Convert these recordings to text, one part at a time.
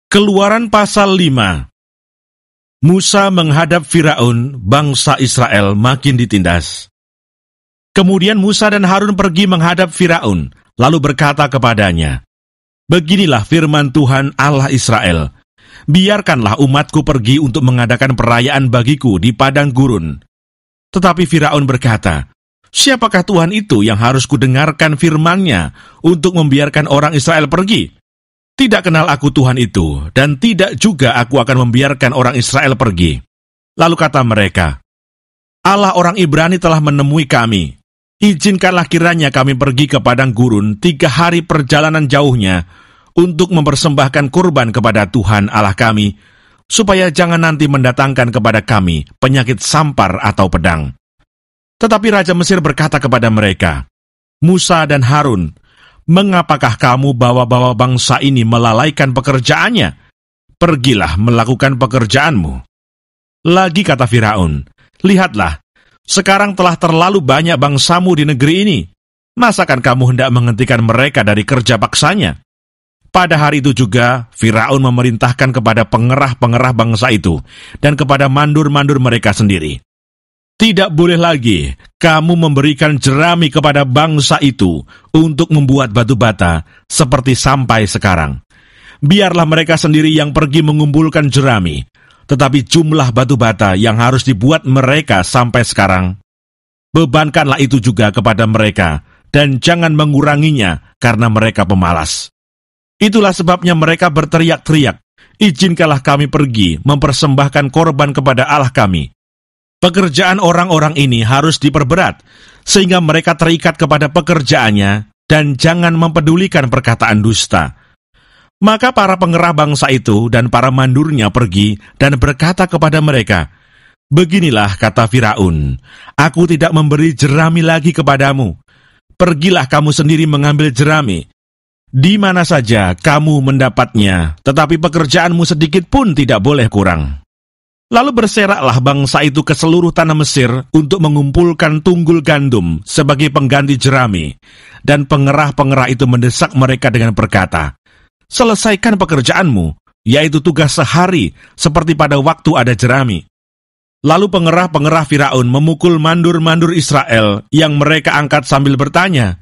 Keluaran pasal 5. Musa menghadap Firaun, bangsa Israel makin ditindas. Kemudian Musa dan Harun pergi menghadap Firaun, lalu berkata kepadanya, "Beginilah firman Tuhan Allah Israel, biarkanlah umatku pergi untuk mengadakan perayaan bagiku di padang gurun." Tetapi Firaun berkata, "Siapakah Tuhan itu yang harus kudengarkan firman-Nya untuk membiarkan orang Israel pergi? Tidak kenal aku Tuhan itu, dan tidak juga aku akan membiarkan orang Israel pergi." Lalu kata mereka, "Allah orang Ibrani telah menemui kami. Izinkanlah kiranya kami pergi ke padang gurun 3 hari perjalanan jauhnya untuk mempersembahkan kurban kepada Tuhan Allah kami, supaya jangan nanti mendatangkan kepada kami penyakit sampar atau pedang." Tetapi Raja Mesir berkata kepada mereka, "Musa dan Harun, mengapakah kamu bawa-bawa bangsa ini melalaikan pekerjaannya? Pergilah melakukan pekerjaanmu." Lagi kata Firaun, "Lihatlah, sekarang telah terlalu banyak bangsamu di negeri ini. Masakan kamu hendak menghentikan mereka dari kerja paksanya?" Pada hari itu juga, Firaun memerintahkan kepada pengerah-pengerah bangsa itu dan kepada mandur-mandur mereka sendiri, "Tidak boleh lagi kamu memberikan jerami kepada bangsa itu untuk membuat batu bata seperti sampai sekarang. Biarlah mereka sendiri yang pergi mengumpulkan jerami, tetapi jumlah batu bata yang harus dibuat mereka sampai sekarang, bebankanlah itu juga kepada mereka, dan jangan menguranginya karena mereka pemalas. Itulah sebabnya mereka berteriak-teriak, 'Izinkanlah kami pergi mempersembahkan korban kepada Allah kami.' Pekerjaan orang-orang ini harus diperberat, sehingga mereka terikat kepada pekerjaannya dan jangan mempedulikan perkataan dusta." Maka para pengerah bangsa itu dan para mandurnya pergi dan berkata kepada mereka, "Beginilah kata Firaun, aku tidak memberi jerami lagi kepadamu. Pergilah kamu sendiri mengambil jerami. Di mana saja kamu mendapatnya, tetapi pekerjaanmu sedikit pun tidak boleh kurang." Lalu berseraklah bangsa itu ke seluruh tanah Mesir untuk mengumpulkan tunggul gandum sebagai pengganti jerami, dan pengerah-pengerah itu mendesak mereka dengan berkata, "Selesaikan pekerjaanmu, yaitu tugas sehari, seperti pada waktu ada jerami." Lalu pengerah-pengerah Firaun memukul mandur-mandur Israel yang mereka angkat sambil bertanya,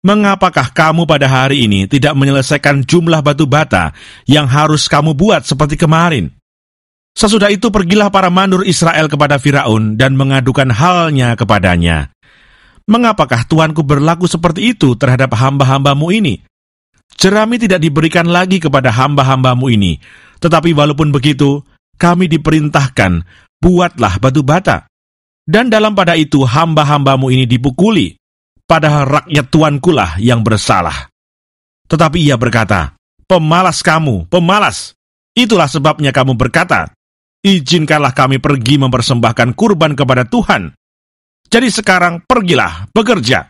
"Mengapakah kamu pada hari ini tidak menyelesaikan jumlah batu bata yang harus kamu buat seperti kemarin?" Sesudah itu pergilah para mandur Israel kepada Firaun dan mengadukan halnya kepadanya. "Mengapakah Tuanku berlaku seperti itu terhadap hamba-hambamu ini? Jerami tidak diberikan lagi kepada hamba-hambamu ini, tetapi walaupun begitu, kami diperintahkan, buatlah batu bata. Dan dalam pada itu hamba-hambamu ini dipukuli, padahal rakyat Tuanku lah yang bersalah." Tetapi ia berkata, "Pemalas kamu, pemalas. Itulah sebabnya kamu berkata, 'Izinkanlah kami pergi mempersembahkan kurban kepada Tuhan.' Jadi sekarang pergilah, bekerja.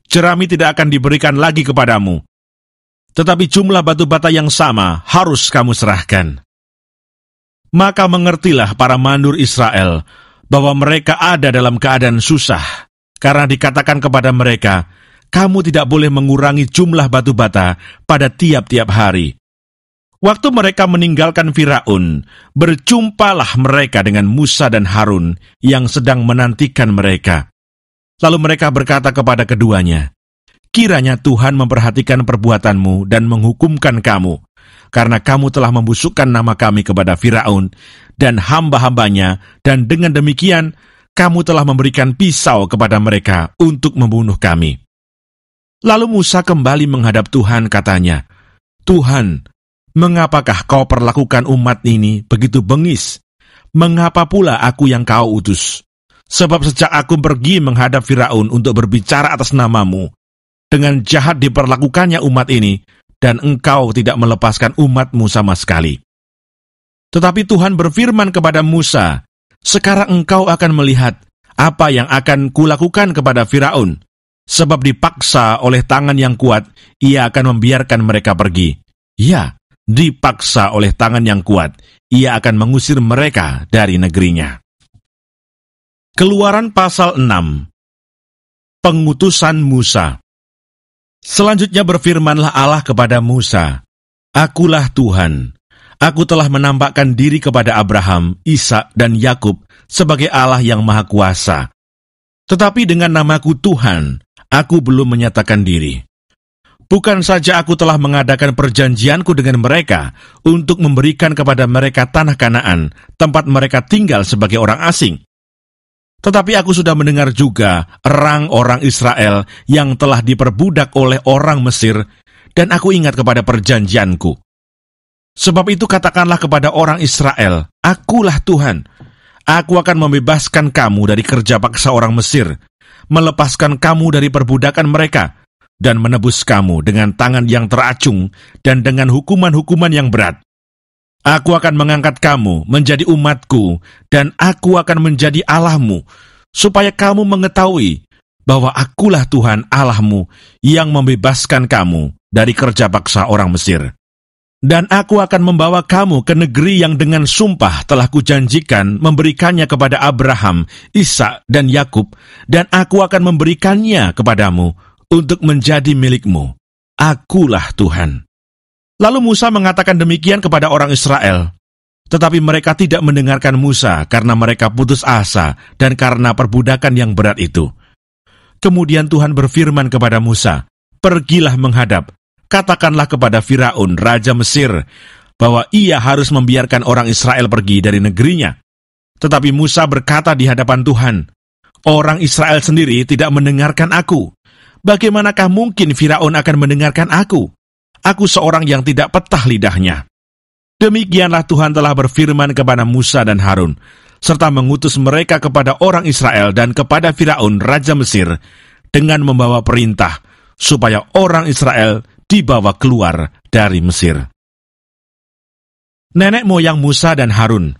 Jerami tidak akan diberikan lagi kepadamu, tetapi jumlah batu bata yang sama harus kamu serahkan." Maka mengertilah para mandur Israel bahwa mereka ada dalam keadaan susah, karena dikatakan kepada mereka, "Kamu tidak boleh mengurangi jumlah batu bata pada tiap-tiap hari." Waktu mereka meninggalkan Firaun, berjumpalah mereka dengan Musa dan Harun yang sedang menantikan mereka. Lalu mereka berkata kepada keduanya, "Kiranya Tuhan memperhatikan perbuatanmu dan menghukumkan kamu, karena kamu telah membusukkan nama kami kepada Firaun dan hamba-hambanya, dan dengan demikian kamu telah memberikan pisau kepada mereka untuk membunuh kami." Lalu Musa kembali menghadap Tuhan, katanya, "Tuhan, mengapakah kau perlakukan umat ini begitu bengis? Mengapa pula aku yang kau utus? Sebab sejak aku pergi menghadap Firaun untuk berbicara atas namamu, dengan jahat diperlakukannya umat ini, dan engkau tidak melepaskan umatmu sama sekali." Tetapi Tuhan berfirman kepada Musa, "Sekarang engkau akan melihat apa yang akan kulakukan kepada Firaun, sebab dipaksa oleh tangan yang kuat, ia akan membiarkan mereka pergi. Ya, dipaksa oleh tangan yang kuat, ia akan mengusir mereka dari negerinya." Keluaran pasal 6. Pengutusan Musa. Selanjutnya berfirmanlah Allah kepada Musa, "Akulah Tuhan, Aku telah menampakkan diri kepada Abraham, Ishak, dan Yakub sebagai Allah yang Maha Kuasa. Tetapi dengan namaku Tuhan, aku belum menyatakan diri. Bukan saja aku telah mengadakan perjanjianku dengan mereka untuk memberikan kepada mereka tanah Kanaan, tempat mereka tinggal sebagai orang asing. Tetapi aku sudah mendengar juga erang orang Israel yang telah diperbudak oleh orang Mesir, dan aku ingat kepada perjanjianku. Sebab itu katakanlah kepada orang Israel, Akulah Tuhan. Aku akan membebaskan kamu dari kerja paksa orang Mesir, melepaskan kamu dari perbudakan mereka, dan menebus kamu dengan tangan yang teracung dan dengan hukuman-hukuman yang berat. Aku akan mengangkat kamu menjadi umatku, dan aku akan menjadi Allahmu, supaya kamu mengetahui bahwa akulah Tuhan Allahmu yang membebaskan kamu dari kerja paksa orang Mesir. Dan aku akan membawa kamu ke negeri yang dengan sumpah telah kujanjikan memberikannya kepada Abraham, Ishak, dan Yakub, dan aku akan memberikannya kepadamu untuk menjadi milikmu. Akulah Tuhan. Lalu Musa mengatakan demikian kepada orang Israel. Tetapi mereka tidak mendengarkan Musa karena mereka putus asa dan karena perbudakan yang berat itu. Kemudian Tuhan berfirman kepada Musa, Pergilah menghadap, katakanlah kepada Firaun, Raja Mesir, bahwa ia harus membiarkan orang Israel pergi dari negerinya. Tetapi Musa berkata di hadapan Tuhan, Orang Israel sendiri tidak mendengarkan aku. Bagaimanakah mungkin Firaun akan mendengarkan aku? Aku seorang yang tidak petah lidahnya. Demikianlah Tuhan telah berfirman kepada Musa dan Harun, serta mengutus mereka kepada orang Israel dan kepada Firaun, Raja Mesir, dengan membawa perintah, supaya orang Israel dibawa keluar dari Mesir. Nenek moyang Musa dan Harun.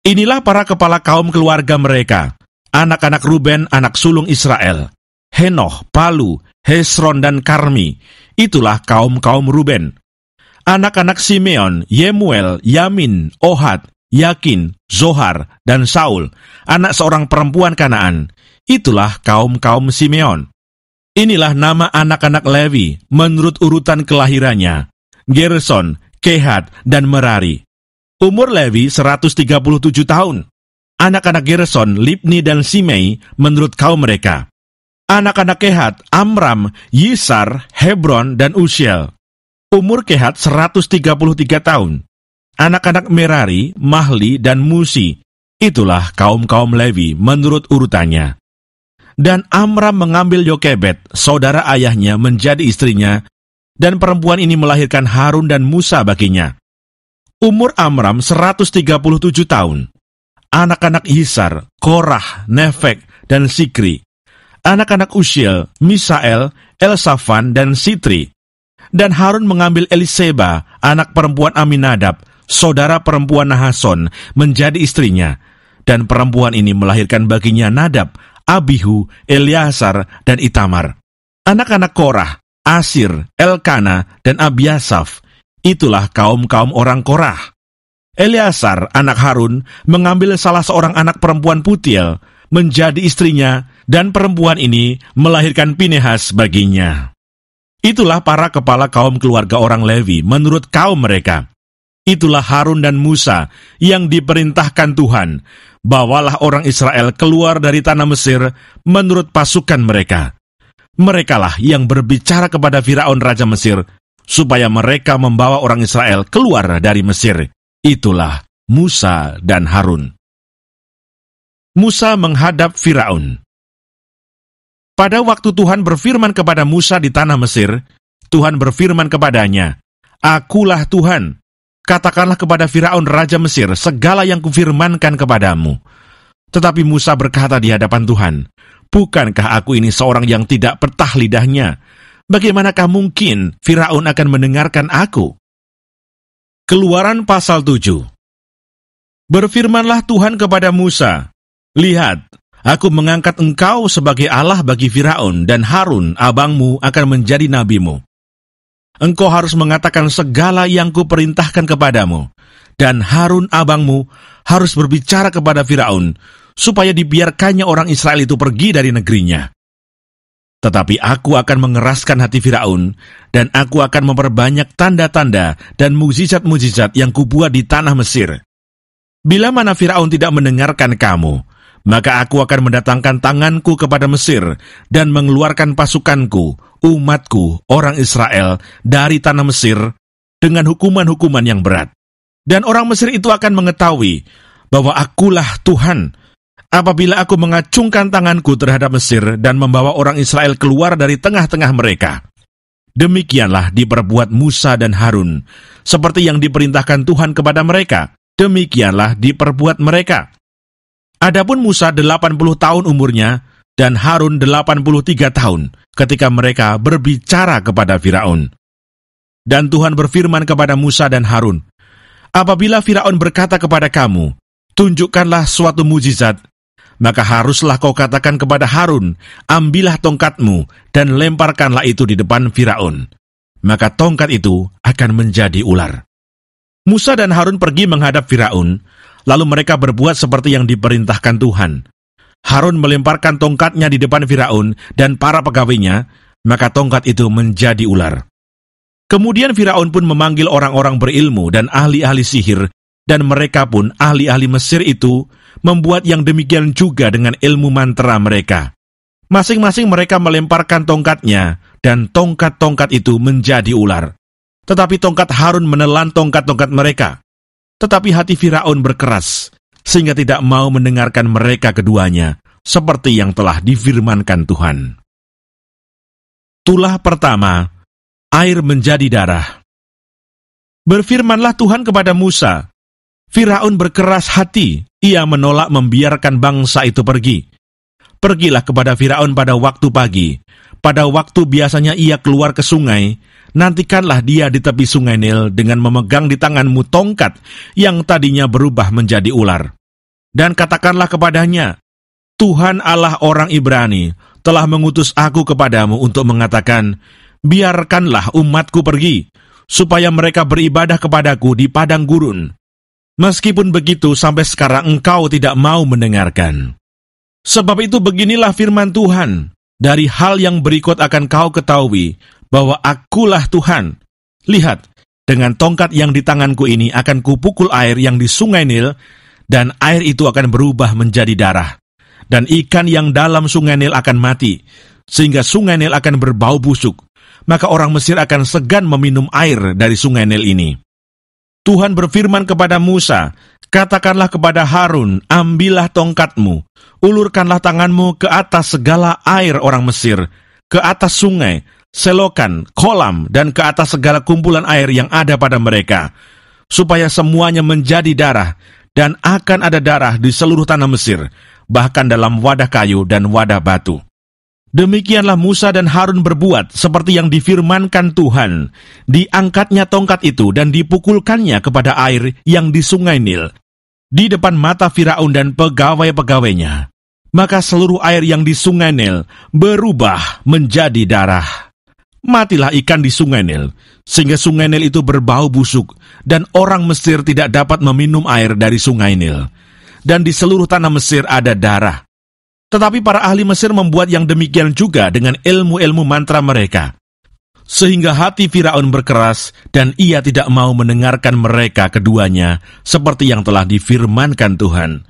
Inilah para kepala kaum keluarga mereka, anak-anak Ruben, anak sulung Israel, Henoh, Palu, Hesron, dan Karmi. Itulah kaum-kaum Ruben. Anak-anak Simeon, Yemuel, Yamin, Ohad, Yakin, Zohar, dan Saul, anak seorang perempuan Kanaan. Itulah kaum-kaum Simeon. Inilah nama anak-anak Lewi menurut urutan kelahirannya, Gerson, Kehat, dan Merari. Umur Lewi 137 tahun. Anak-anak Gerson, Libni, dan Simei menurut kaum mereka. Anak-anak Kehat, Amram, Yisar, Hebron, dan Uziel. Umur Kehat 133 tahun. Anak-anak Merari, Mahli, dan Musi. Itulah kaum-kaum Lewi menurut urutannya. Dan Amram mengambil Yokebed, saudara ayahnya, menjadi istrinya, dan perempuan ini melahirkan Harun dan Musa baginya. Umur Amram 137 tahun. Anak-anak Yisar, Korah, Nefek, dan Sikri. Anak-anak Uziel, Misael, Elsafan, dan Sitri. Dan Harun mengambil Eliseba, anak perempuan Aminadab, saudara perempuan Nahason, menjadi istrinya. Dan perempuan ini melahirkan baginya Nadab, Abihu, Eleazar, dan Itamar. Anak-anak Korah, Asir, Elkana, dan Abiasaf. Itulah kaum-kaum orang Korah. Eleazar, anak Harun, mengambil salah seorang anak perempuan Putiel, menjadi istrinya, dan perempuan ini melahirkan Pinehas baginya. Itulah para kepala kaum keluarga orang Lewi menurut kaum mereka. Itulah Harun dan Musa yang diperintahkan Tuhan, bawalah orang Israel keluar dari tanah Mesir menurut pasukan mereka. Merekalah yang berbicara kepada Firaun Raja Mesir, supaya mereka membawa orang Israel keluar dari Mesir. Itulah Musa dan Harun. Musa menghadap Firaun. Pada waktu Tuhan berfirman kepada Musa di tanah Mesir, Tuhan berfirman kepadanya, Akulah Tuhan, katakanlah kepada Firaun Raja Mesir segala yang kufirmankan kepadamu. Tetapi Musa berkata di hadapan Tuhan, Bukankah aku ini seorang yang tidak petah lidahnya? Bagaimanakah mungkin Firaun akan mendengarkan aku? Keluaran pasal 7. Berfirmanlah Tuhan kepada Musa, Lihat, aku mengangkat engkau sebagai Allah bagi Firaun, dan Harun, abangmu, akan menjadi nabimu. Engkau harus mengatakan segala yang kuperintahkan kepadamu, dan Harun, abangmu, harus berbicara kepada Firaun, supaya dibiarkannya orang Israel itu pergi dari negerinya. Tetapi aku akan mengeraskan hati Firaun, dan aku akan memperbanyak tanda-tanda dan mukjizat-mukjizat yang kubuat di tanah Mesir. Bila mana Firaun tidak mendengarkan kamu, maka aku akan mendatangkan tanganku kepada Mesir dan mengeluarkan pasukanku, umatku, orang Israel, dari tanah Mesir dengan hukuman-hukuman yang berat. Dan orang Mesir itu akan mengetahui bahwa akulah Tuhan, apabila aku mengacungkan tanganku terhadap Mesir dan membawa orang Israel keluar dari tengah-tengah mereka. Demikianlah diperbuat Musa dan Harun, seperti yang diperintahkan Tuhan kepada mereka. Demikianlah diperbuat mereka. Adapun Musa 80 tahun umurnya, dan Harun 83 tahun, ketika mereka berbicara kepada Firaun. Dan Tuhan berfirman kepada Musa dan Harun, apabila Firaun berkata kepada kamu, tunjukkanlah suatu mujizat, maka haruslah kau katakan kepada Harun, ambillah tongkatmu dan lemparkanlah itu di depan Firaun. Maka tongkat itu akan menjadi ular. Musa dan Harun pergi menghadap Firaun, lalu mereka berbuat seperti yang diperintahkan Tuhan. Harun melemparkan tongkatnya di depan Firaun dan para pegawainya, maka tongkat itu menjadi ular. Kemudian Firaun pun memanggil orang-orang berilmu dan ahli-ahli sihir, dan mereka pun ahli-ahli Mesir itu membuat yang demikian juga dengan ilmu mantra mereka. Masing-masing mereka melemparkan tongkatnya, dan tongkat-tongkat itu menjadi ular. Tetapi tongkat Harun menelan tongkat-tongkat mereka. Tetapi hati Firaun berkeras, sehingga tidak mau mendengarkan mereka keduanya, seperti yang telah difirmankan Tuhan. Tulah pertama, air menjadi darah. Berfirmanlah Tuhan kepada Musa, Firaun berkeras hati, ia menolak membiarkan bangsa itu pergi. Pergilah kepada Firaun pada waktu pagi, pada waktu biasanya ia keluar ke sungai, nantikanlah dia di tepi sungai Nil dengan memegang di tanganmu tongkat yang tadinya berubah menjadi ular. Dan katakanlah kepadanya, Tuhan Allah orang Ibrani telah mengutus aku kepadamu untuk mengatakan, biarkanlah umatku pergi, supaya mereka beribadah kepadaku di padang gurun. Meskipun begitu, sampai sekarang engkau tidak mau mendengarkan. Sebab itu beginilah firman Tuhan, dari hal yang berikut akan kau ketahui, bahwa akulah Tuhan. Lihat, dengan tongkat yang di tanganku ini akan kupukul air yang di sungai Nil, dan air itu akan berubah menjadi darah. Dan ikan yang dalam sungai Nil akan mati, sehingga sungai Nil akan berbau busuk. Maka orang Mesir akan segan meminum air dari sungai Nil ini. Tuhan berfirman kepada Musa, katakanlah kepada Harun, ambillah tongkatmu, ulurkanlah tanganmu ke atas segala air orang Mesir, ke atas sungai, selokan, kolam, dan ke atas segala kumpulan air yang ada pada mereka, supaya semuanya menjadi darah, dan akan ada darah di seluruh tanah Mesir, bahkan dalam wadah kayu dan wadah batu. Demikianlah Musa dan Harun berbuat seperti yang difirmankan Tuhan. Diangkatnya tongkat itu dan dipukulkannya kepada air yang di sungai Nil, di depan mata Firaun dan pegawai-pegawainya. Maka seluruh air yang di sungai Nil berubah menjadi darah. Matilah ikan di sungai Nil, sehingga sungai Nil itu berbau busuk, dan orang Mesir tidak dapat meminum air dari sungai Nil. Dan di seluruh tanah Mesir ada darah. Tetapi para ahli Mesir membuat yang demikian juga dengan ilmu-ilmu mantra mereka. Sehingga hati Firaun berkeras, dan ia tidak mau mendengarkan mereka keduanya, seperti yang telah difirmankan Tuhan.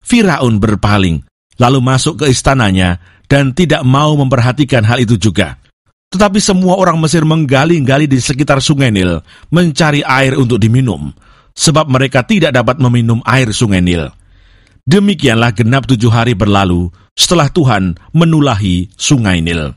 Firaun berpaling, lalu masuk ke istananya, dan tidak mau memperhatikan hal itu juga. Tetapi semua orang Mesir menggali-gali di sekitar sungai Nil, mencari air untuk diminum, sebab mereka tidak dapat meminum air sungai Nil. Demikianlah genap 7 hari berlalu setelah Tuhan menulahi sungai Nil.